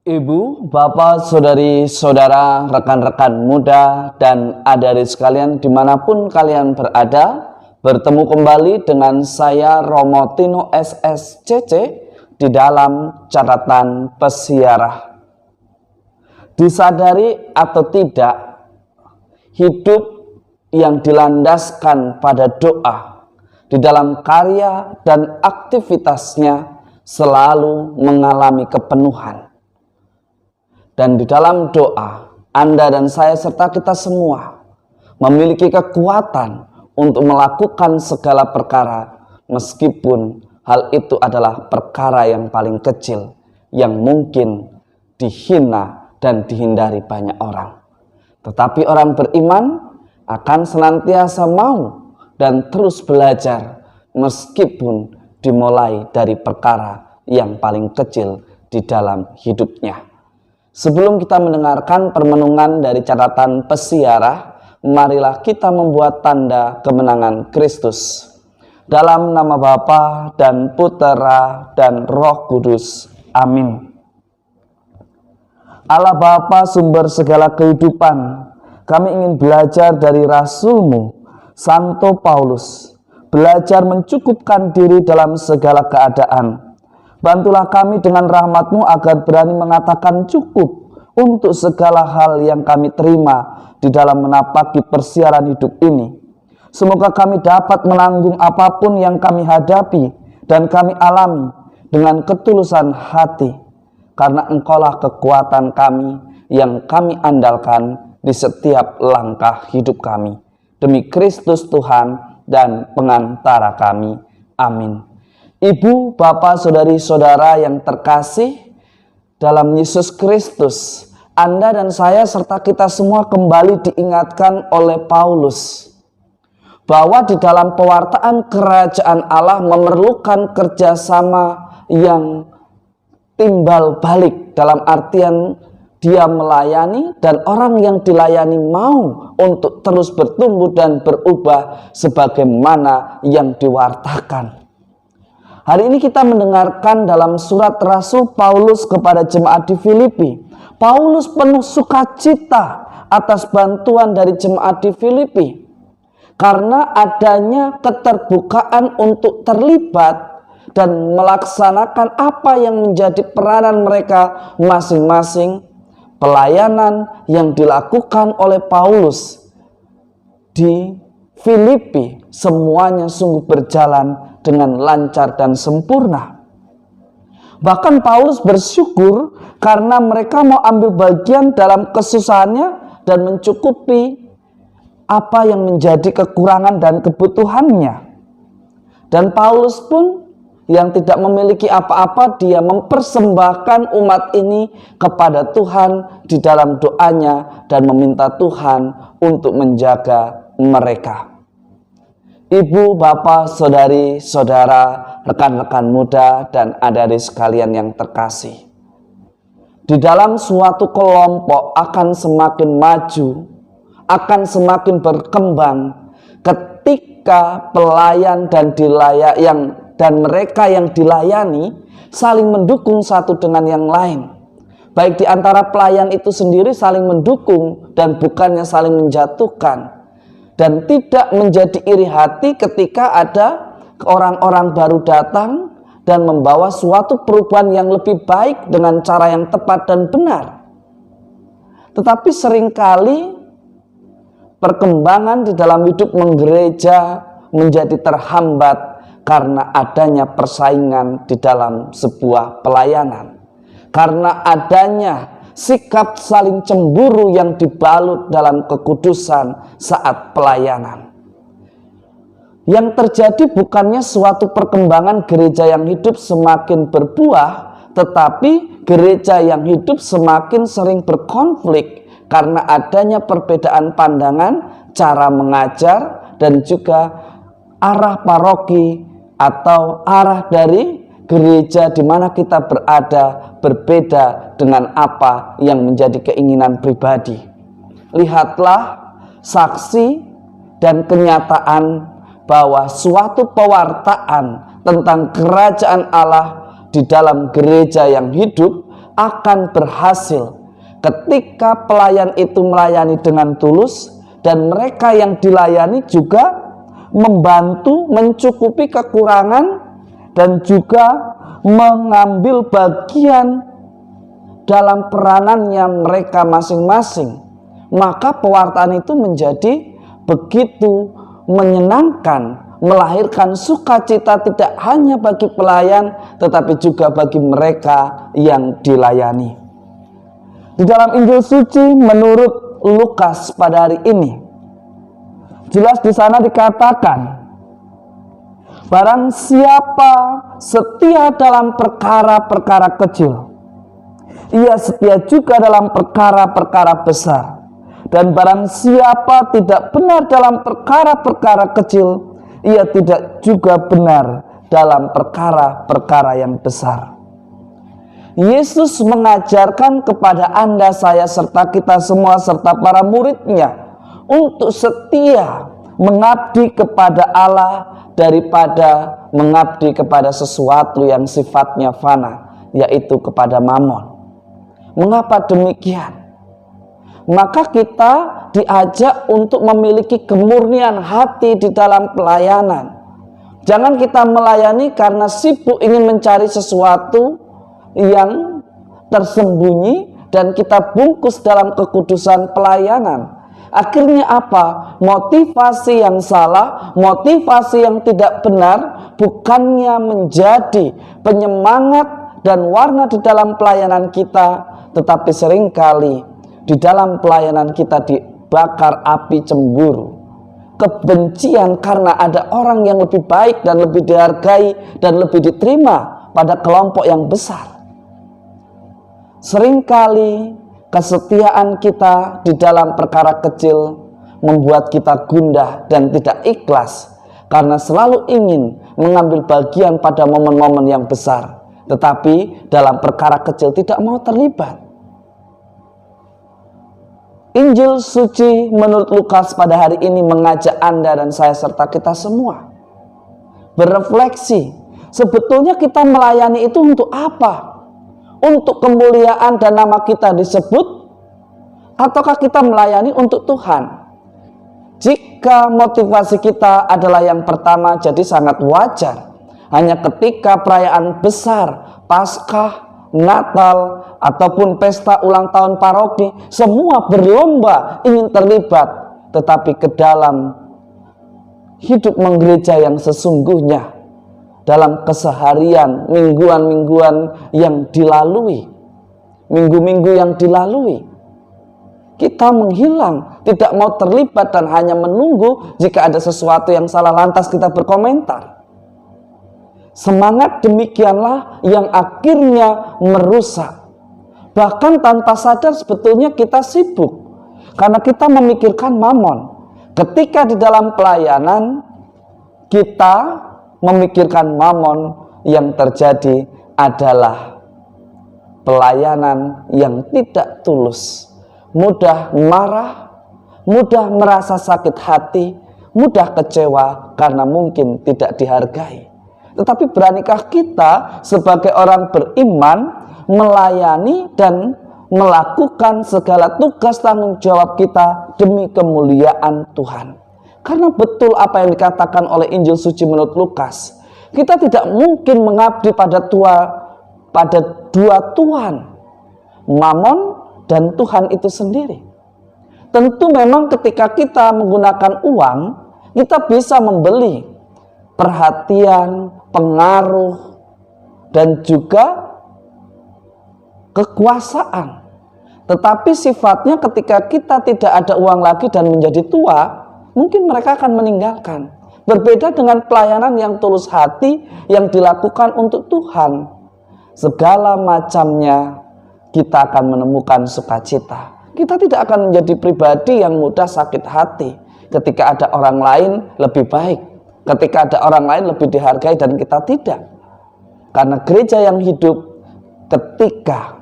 Ibu, bapak, saudari, saudara, rekan-rekan muda, dan adik-adik sekalian dimanapun kalian berada, bertemu kembali dengan saya Romo Tino SSCC di dalam catatan pesiarah. Disadari atau tidak, hidup yang dilandaskan pada doa di dalam karya dan aktivitasnya selalu mengalami kepenuhan. Dan di dalam doa, Anda dan saya serta kita semua memiliki kekuatan untuk melakukan segala perkara, meskipun hal itu adalah perkara yang paling kecil, yang mungkin dihina dan dihindari banyak orang. Tetapi orang beriman akan senantiasa mau dan terus belajar, meskipun dimulai dari perkara yang paling kecil di dalam hidupnya. Sebelum kita mendengarkan permenungan dari catatan pesiarah, marilah kita membuat tanda kemenangan Kristus. Dalam nama Bapa dan Putera dan Roh Kudus. Amin. Allah Bapa, sumber segala kehidupan, kami ingin belajar dari Rasul-Mu, Santo Paulus, belajar mencukupkan diri dalam segala keadaan. Bantulah kami dengan rahmat-Mu agar berani mengatakan cukup untuk segala hal yang kami terima di dalam menapaki persiaran hidup ini. Semoga kami dapat menanggung apapun yang kami hadapi dan kami alami dengan ketulusan hati, karena Engkaulah kekuatan kami yang kami andalkan di setiap langkah hidup kami. Demi Kristus Tuhan dan pengantara kami. Amin. Ibu, bapak, saudari, saudara yang terkasih dalam Yesus Kristus, Anda dan saya serta kita semua kembali diingatkan oleh Paulus bahwa di dalam pewartaan kerajaan Allah memerlukan kerjasama yang timbal balik, dalam artian dia melayani dan orang yang dilayani mau untuk terus bertumbuh dan berubah sebagaimana yang diwartakan. Hari ini kita mendengarkan dalam surat Rasul Paulus kepada jemaat di Filipi. Paulus penuh sukacita atas bantuan dari jemaat di Filipi, karena adanya keterbukaan untuk terlibat dan melaksanakan apa yang menjadi peranan mereka masing-masing. Pelayanan yang dilakukan oleh Paulus di Filipi semuanya sungguh berjalan dengan lancar dan sempurna. Bahkan Paulus bersyukur karena mereka mau ambil bagian dalam kesusahannya dan mencukupi apa yang menjadi kekurangan dan kebutuhannya. Dan Paulus pun yang tidak memiliki apa-apa, dia mempersembahkan umat ini kepada Tuhan di dalam doanya dan meminta Tuhan untuk menjaga mereka. Ibu, bapak, saudari, saudara, rekan-rekan muda, dan adik-adik sekalian yang terkasih, di dalam suatu kelompok akan semakin maju, akan semakin berkembang ketika pelayan dan mereka yang dilayani saling mendukung satu dengan yang lain. Baik di antara pelayan itu sendiri saling mendukung dan bukannya saling menjatuhkan. Dan tidak menjadi iri hati ketika ada orang-orang baru datang dan membawa suatu perubahan yang lebih baik dengan cara yang tepat dan benar. Tetapi seringkali perkembangan di dalam hidup menggereja menjadi terhambat karena adanya persaingan di dalam sebuah pelayanan. Karena adanya sikap saling cemburu yang dibalut dalam kekudusan saat pelayanan. Yang terjadi bukannya suatu perkembangan gereja yang hidup semakin berbuah, tetapi gereja yang hidup semakin sering berkonflik karena adanya perbedaan pandangan, cara mengajar, dan juga arah paroki atau arah dari gereja di mana kita berada berbeda dengan apa yang menjadi keinginan pribadi. Lihatlah saksi dan kenyataan bahwa suatu pewartaan tentang kerajaan Allah di dalam gereja yang hidup akan berhasil ketika pelayan itu melayani dengan tulus dan mereka yang dilayani juga membantu mencukupi kekurangan dan juga mengambil bagian dalam peranannya mereka masing-masing. Maka pewartaan itu menjadi begitu menyenangkan, melahirkan sukacita tidak hanya bagi pelayan tetapi juga bagi mereka yang dilayani. Di dalam Injil suci menurut Lukas pada hari ini, jelas di sana dikatakan, barang siapa setia dalam perkara-perkara kecil, ia setia juga dalam perkara-perkara besar. Dan barang siapa tidak benar dalam perkara-perkara kecil, ia tidak juga benar dalam perkara-perkara yang besar. Yesus mengajarkan kepada Anda, saya, serta kita semua, serta para muridnya untuk setia mengabdi kepada Allah daripada mengabdi kepada sesuatu yang sifatnya fana, yaitu kepada mamon. Mengapa demikian? Maka kita diajak untuk memiliki kemurnian hati di dalam pelayanan. Jangan kita melayani karena sibuk ingin mencari sesuatu yang tersembunyi dan kita bungkus dalam kekudusan pelayanan. Akhirnya apa? Motivasi yang salah, motivasi yang tidak benar, bukannya menjadi penyemangat dan warna di dalam pelayanan kita, tetapi seringkali di dalam pelayanan kita dibakar api cemburu, kebencian karena ada orang yang lebih baik dan lebih dihargai dan lebih diterima pada kelompok yang besar. Seringkali kesetiaan kita di dalam perkara kecil membuat kita gundah dan tidak ikhlas karena selalu ingin mengambil bagian pada momen-momen yang besar, tetapi dalam perkara kecil tidak mau terlibat. Injil suci menurut Lukas pada hari ini mengajak Anda dan saya serta kita semua berefleksi. Sebetulnya kita melayani itu untuk apa? Untuk kemuliaan dan nama kita disebut? Ataukah kita melayani untuk Tuhan? Jika motivasi kita adalah yang pertama, jadi sangat wajar. Hanya ketika perayaan besar, Paskah, Natal, ataupun pesta ulang tahun paroki, semua berlomba ingin terlibat. Tetapi ke dalam hidup menggereja yang sesungguhnya, dalam keseharian, mingguan-mingguan yang dilalui, minggu-minggu yang dilalui, kita menghilang, tidak mau terlibat dan hanya menunggu jika ada sesuatu yang salah lantas kita berkomentar. Semangat demikianlah yang akhirnya merusak. Bahkan tanpa sadar sebetulnya kita sibuk karena kita memikirkan mamon. Ketika di dalam pelayanan kita memikirkan mamon, yang terjadi adalah pelayanan yang tidak tulus. Mudah marah, mudah merasa sakit hati, mudah kecewa karena mungkin tidak dihargai. Tetapi beranikah kita sebagai orang beriman melayani dan melakukan segala tugas tanggung jawab kita demi kemuliaan Tuhan? Karena betul apa yang dikatakan oleh Injil suci menurut Lukas, kita tidak mungkin mengabdi pada dua Tuhan, Mamon dan Tuhan itu sendiri. Tentu memang ketika kita menggunakan uang, kita bisa membeli perhatian, pengaruh, dan juga kekuasaan. Tetapi sifatnya ketika kita tidak ada uang lagi dan menjadi tua, mungkin mereka akan meninggalkan. Berbeda dengan pelayanan yang tulus hati yang dilakukan untuk Tuhan. Segala macamnya kita akan menemukan sukacita. Kita tidak akan menjadi pribadi yang mudah sakit hati ketika ada orang lain lebih baik, ketika ada orang lain lebih dihargai dan kita tidak. Karena gereja yang hidup ketika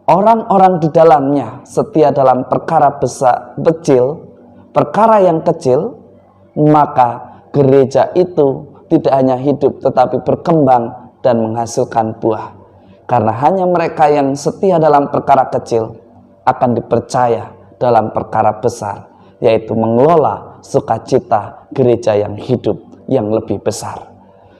orang-orang di dalamnya setia dalam perkara besar, kecil, perkara yang kecil, maka gereja itu tidak hanya hidup tetapi berkembang dan menghasilkan buah. karena hanya mereka yang setia dalam perkara kecil akan dipercaya dalam perkara besar, yaitu mengelola sukacita gereja yang hidup yang lebih besar.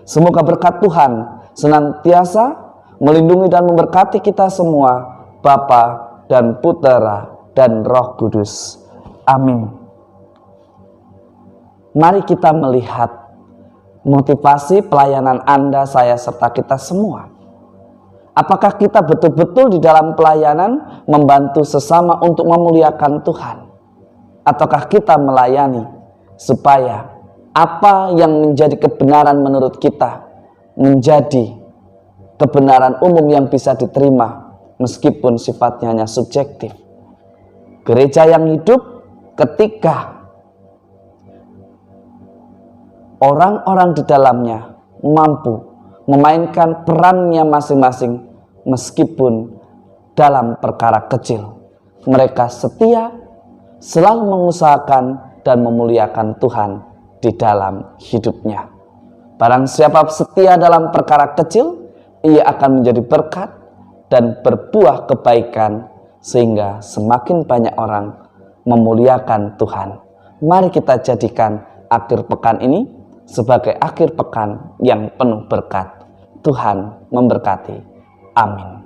Semoga berkat Tuhan senantiasa melindungi dan memberkati kita semua, Bapa dan Putera dan Roh Kudus. Amin. Mari kita melihat motivasi pelayanan Anda, saya, serta kita semua. Apakah kita betul-betul di dalam pelayanan membantu sesama untuk memuliakan Tuhan? Ataukah kita melayani supaya apa yang menjadi kebenaran menurut kita menjadi kebenaran umum yang bisa diterima meskipun sifatnya hanya subjektif? Gereja yang hidup ketika orang-orang di dalamnya mampu memainkan perannya masing-masing meskipun dalam perkara kecil. Mereka setia, selalu mengusahakan dan memuliakan Tuhan di dalam hidupnya. Barang siapa setia dalam perkara kecil, ia akan menjadi berkat dan berbuah kebaikan sehingga semakin banyak orang memuliakan Tuhan. Mari kita jadikan akhir pekan ini sebagai akhir pekan yang penuh berkat. Tuhan memberkati. Amin.